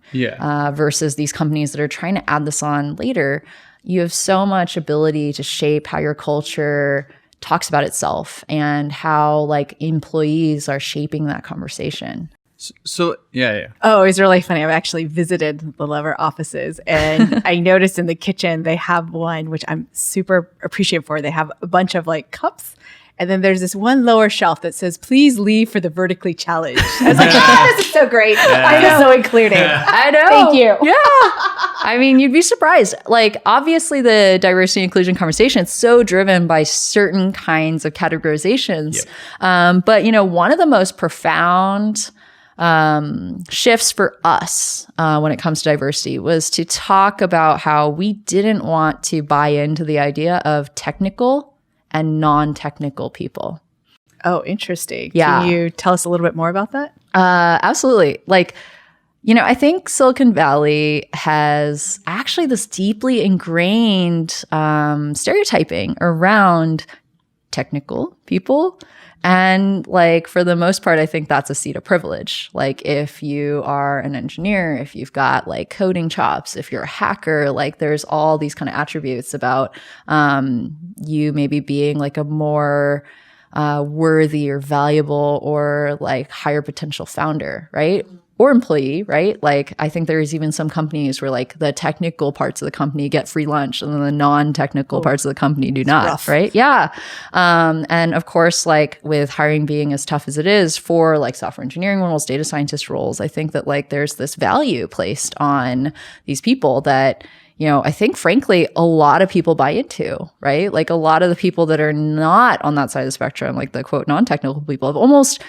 Versus these companies that are trying to add this on later. You have so much ability to shape how your culture talks about itself and how like employees are shaping that conversation. So yeah. Oh, it's really funny. I've actually visited the Lever offices and I noticed in the kitchen they have one, which I'm super appreciative for. They have a bunch of like cups. And then there's this one lower shelf that says, please leave for the vertically challenged. I was like, this is so great. I feel so included. I know. Thank you. Yeah. I mean, you'd be surprised. Like, obviously, the diversity and inclusion conversation is so driven by certain kinds of categorizations. But, one of the most profound shifts for us when it comes to diversity was to talk about how we didn't want to buy into the idea of technical and non-technical people. Oh, interesting. Yeah. Can you tell us a little bit more about that? Absolutely. Like, I think Silicon Valley has actually this deeply ingrained stereotyping around technical people. And like, for the most part, I think that's a seat of privilege. Like if you are an engineer, if you've got like coding chops, if you're a hacker, like there's all these kind of attributes about you maybe being like a more worthy or valuable or like higher potential founder, right? Or employee, right? Like I think there's even some companies where like the technical parts of the company get free lunch and then the non-technical parts of the company do not, rough. Right? Yeah. And of course, like with hiring being as tough as it is for like software engineering roles, data scientist roles, I think that like there's this value placed on these people that, I think frankly, a lot of people buy into, right? Like a lot of the people that are not on that side of the spectrum, like the quote non-technical people have almost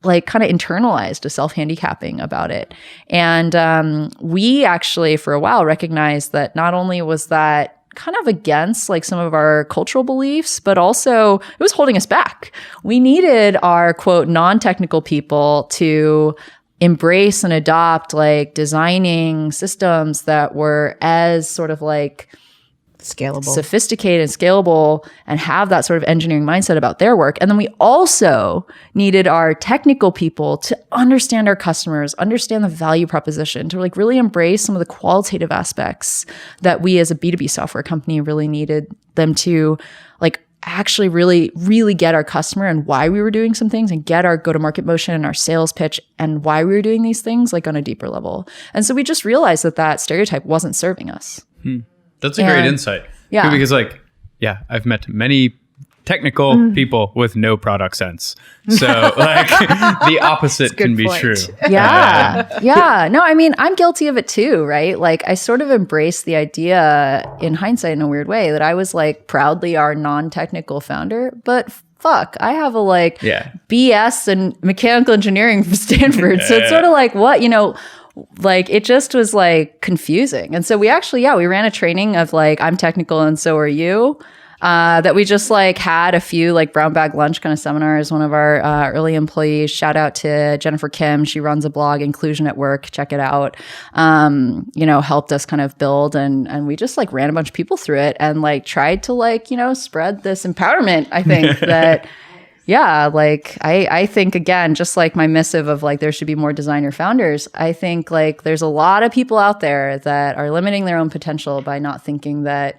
like kind of internalized a self-handicapping about it. And we actually for a while recognized that not only was that kind of against like some of our cultural beliefs, but also it was holding us back. We needed our quote non-technical people to embrace and adopt like designing systems that were as sort of like scalable, sophisticated and scalable and have that sort of engineering mindset about their work. And then we also needed our technical people to understand our customers, understand the value proposition, to like really embrace some of the qualitative aspects that we as a B2B software company really needed them to like actually really, really get our customer and why we were doing some things and get our go-to-market motion and our sales pitch and why we were doing these things like on a deeper level. And so we just realized that stereotype wasn't serving us. That's a great insight. Yeah. Because I've met many technical people with no product sense. So like the opposite can be true. Yeah. No, I mean, I'm guilty of it too, right? Like I sort of embraced the idea in hindsight in a weird way that I was like proudly our non-technical founder, but fuck, I have a BS in mechanical engineering from Stanford. So it's sort of like, what, like it just was like confusing. And so we actually, we ran a training of like, I'm technical and so are you. That we just like had a few like brown bag lunch kind of seminars. One of our early employees, shout out to Jennifer Kim. She runs a blog, Inclusion at Work. Check it out. Helped us kind of build and we just like ran a bunch of people through it and like tried to like, spread this empowerment. I think that, I think again, just like my missive of like, there should be more designer founders. I think like there's a lot of people out there that are limiting their own potential by not thinking that,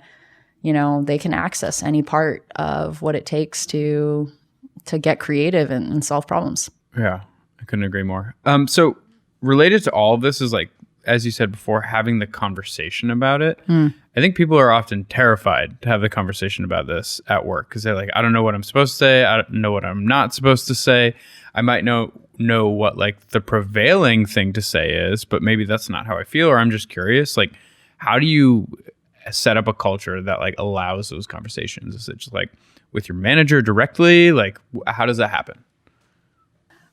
they can access any part of what it takes to get creative and solve problems. Yeah, I couldn't agree more. So related to all of this is like, as you said before, having the conversation about it. I think people are often terrified to have the conversation about this at work because they're like, I don't know what I'm supposed to say. I don't know what I'm not supposed to say. I might know what like the prevailing thing to say is, but maybe that's not how I feel, or I'm just curious. Like, how do you set up a culture that like allows those conversations? Is it just like with your manager directly? Like how does that happen?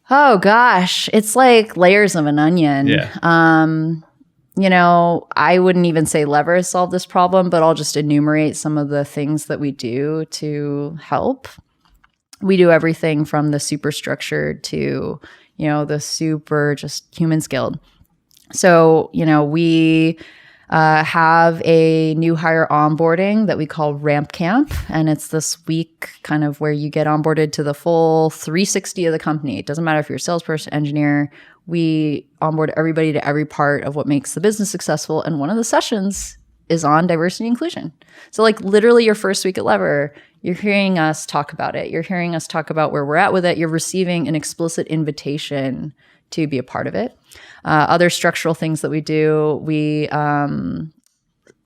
Oh gosh, it's like layers of an onion. Yeah. I wouldn't even say Lever solve this problem, but I'll just enumerate some of the things that we do to help. We do everything from the super structured to, the super just human skilled. So, we have a new hire onboarding that we call Ramp Camp. And it's this week kind of where you get onboarded to the full 360 of the company. It doesn't matter if you're a salesperson, engineer. We onboard everybody to every part of what makes the business successful. And one of the sessions is on diversity and inclusion. So like literally your first week at Lever, you're hearing us talk about it. You're hearing us talk about where we're at with it. You're receiving an explicit invitation to be a part of it. Other structural things that we do, we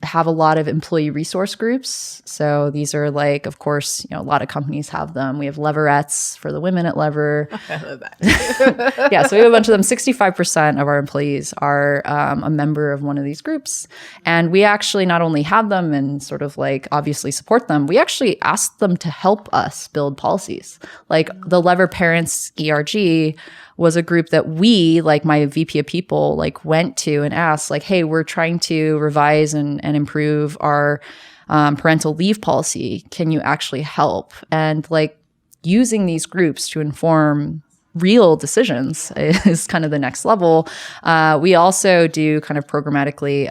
have a lot of employee resource groups. So these are like, of course, a lot of companies have them. We have Leverettes for the women at Lever. I love that. Yeah, so we have a bunch of them. 65% of our employees are a member of one of these groups. And we actually not only have them and sort of like obviously support them, we actually ask them to help us build policies. Like the Lever Parents ERG was a group that we, like my VP of people, like went to and asked like, hey, we're trying to revise and improve our parental leave policy. Can you actually help? And like using these groups to inform real decisions is kind of the next level. We also do kind of programmatically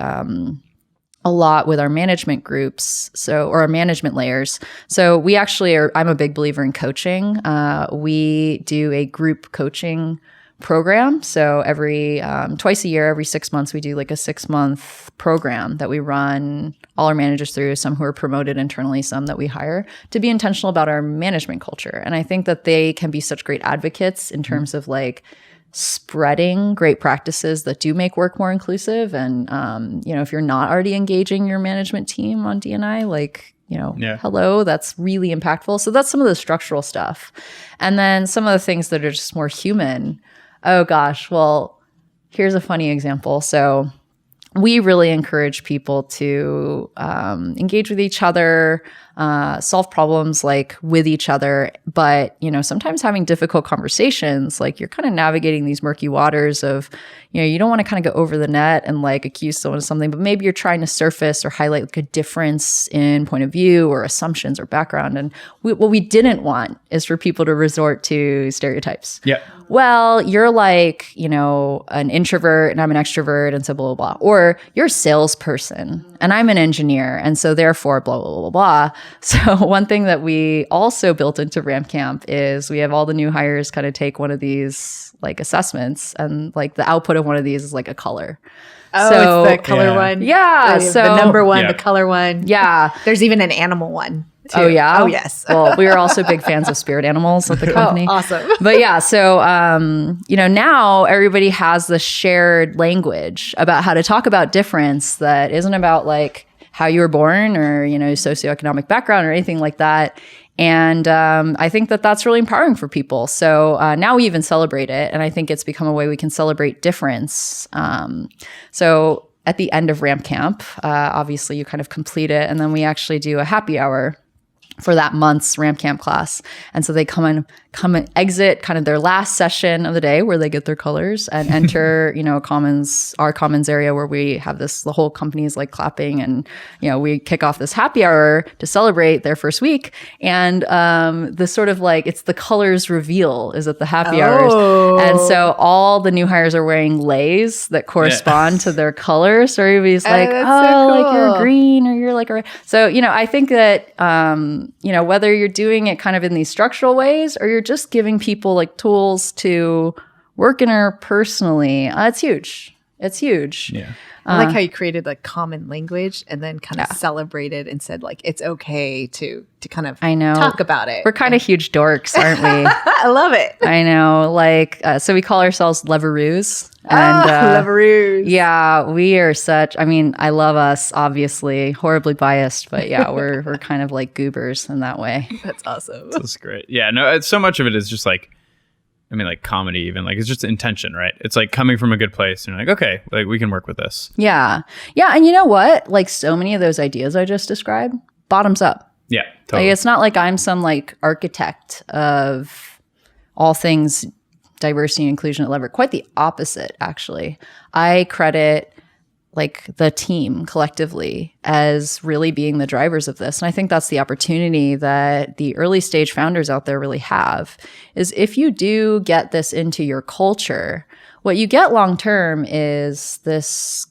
a lot with our management groups, or our management layers. So we actually I'm a big believer in coaching. We do a group coaching program. So every twice a year, every 6 months, we do like a 6-month program that we run all our managers through, some who are promoted internally, some that we hire, to be intentional about our management culture. And I think that they can be such great advocates in terms of like spreading great practices that do make work more inclusive. And, if you're not already engaging your management team on D&I, like, hello, that's really impactful. So that's some of the structural stuff. And then some of the things that are just more human. Oh gosh, well, here's a funny example. So we really encourage people to engage with each other, solve problems like with each other. But, sometimes having difficult conversations, like you're kind of navigating these murky waters of, you don't want to kind of go over the net and like accuse someone of something, but maybe you're trying to surface or highlight like a difference in point of view or assumptions or background. And what we didn't want is for people to resort to stereotypes. Yeah. Well, you're like, an introvert and I'm an extrovert and so blah, blah, blah. Or you're a salesperson and I'm an engineer. And so therefore, blah, blah, blah, blah. So one thing that we also built into Ramp Camp is we have all the new hires kind of take one of these like assessments, and like the output of one of these is like a color. Oh, so, it's the color one. Yeah. So the number one, the color one. Yeah. There's even an animal one too. Oh, yeah? Oh, yes. Well, we are also big fans of spirit animals at the company. Oh, awesome. But yeah, so, now everybody has the shared language about how to talk about difference that isn't about like how you were born or, socioeconomic background or anything like that. And I think that that's really empowering for people. So now we even celebrate it. And I think it's become a way we can celebrate difference. So at the end of Ramp Camp, obviously you kind of complete it. And then we actually do a happy hour for that month's Ramp Camp class. And so they come and exit kind of their last session of the day where they get their colors and enter, our commons area where we have the whole company is like clapping, and, we kick off this happy hour to celebrate their first week. And the sort of like, it's the colors reveal is at the happy hours. And so all the new hires are wearing leis that correspond to their colors. So everybody's like, so cool. Like you're green or you're like, so, I think that, whether you're doing it kind of in these structural ways or you're just giving people like tools to work interpersonally, it's huge. It's huge. Yeah. I like how you created like common language and then kind of celebrated and said like, it's okay to kind of talk about it. We're kind of huge dorks, aren't we? I love it. I know. Like, so we call ourselves Leveroos. And Leveroos. Yeah, we are I love us, obviously, horribly biased, but yeah, we're kind of like goobers in that way. That's awesome. That's great. Yeah, no, so much of it is just like, like comedy even, like it's just intention, right? It's like coming from a good place and you're like, okay, like we can work with this. Yeah. Yeah. And you know what? Like so many of those ideas I just described, bottoms up. Yeah, totally. Like it's not like I'm some like architect of all things diversity and inclusion at Lever. Quite the opposite, actually. I credit like the team collectively as really being the drivers of this. And I think that's the opportunity that the early stage founders out there really have, is if you do get this into your culture, what you get long term is this,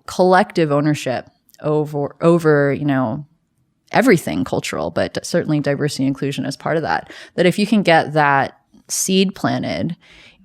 collective ownership over, everything cultural, but certainly diversity and inclusion as part of that. That if you can get that seed planted,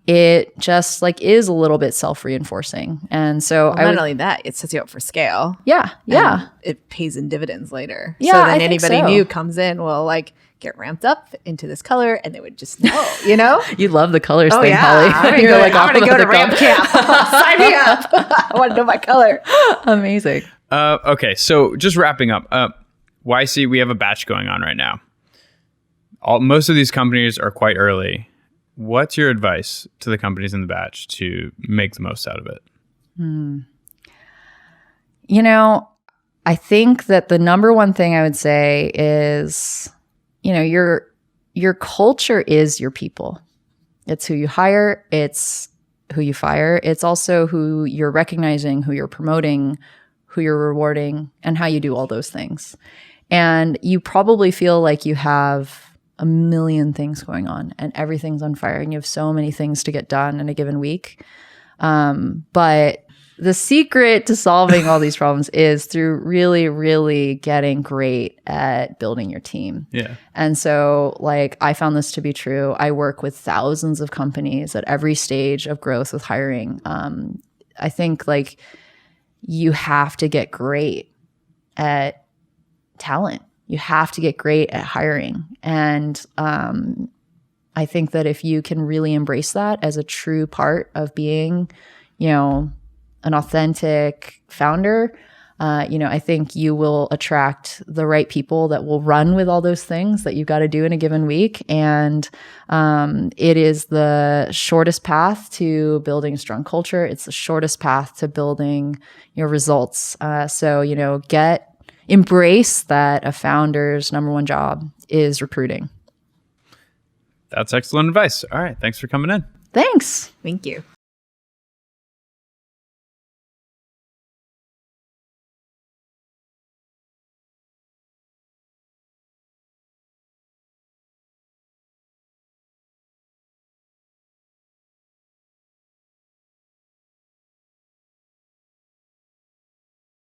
it just like is a little bit self-reinforcing. And so not only that, it sets you up for scale. Yeah. Yeah. It pays in dividends later. Yeah. So then anybody new comes in will like get ramped up into this color and they would just know, You love the colors thing, Holly. I'm going to go to Ramp Camp. Sign me up. I want to know my color. Amazing. Okay. So just wrapping up, YC, we have a batch going on right now. Most of these companies are quite early. What's your advice to the companies in the batch to make the most out of it? I think that the number one thing I would say is, your culture is your people. It's who you hire. It's who you fire. It's also who you're recognizing, who you're promoting, who you're rewarding, and how you do all those things. And you probably feel like you have a million things going on and everything's on fire and you have so many things to get done in a given week. But the secret to solving all these problems is through really, really getting great at building your team. Yeah. And so like I found this to be true. I work with thousands of companies at every stage of growth with hiring. I think like you have to get great at talent. You have to get great at hiring. And I think that if you can really embrace that as a true part of being, an authentic founder, I think you will attract the right people that will run with all those things that you've got to do in a given week. And it is the shortest path to building a strong culture. It's the shortest path to building your results. So, embrace that a founder's number one job is recruiting. That's excellent advice. All right. Thanks for coming in. Thanks. Thank you.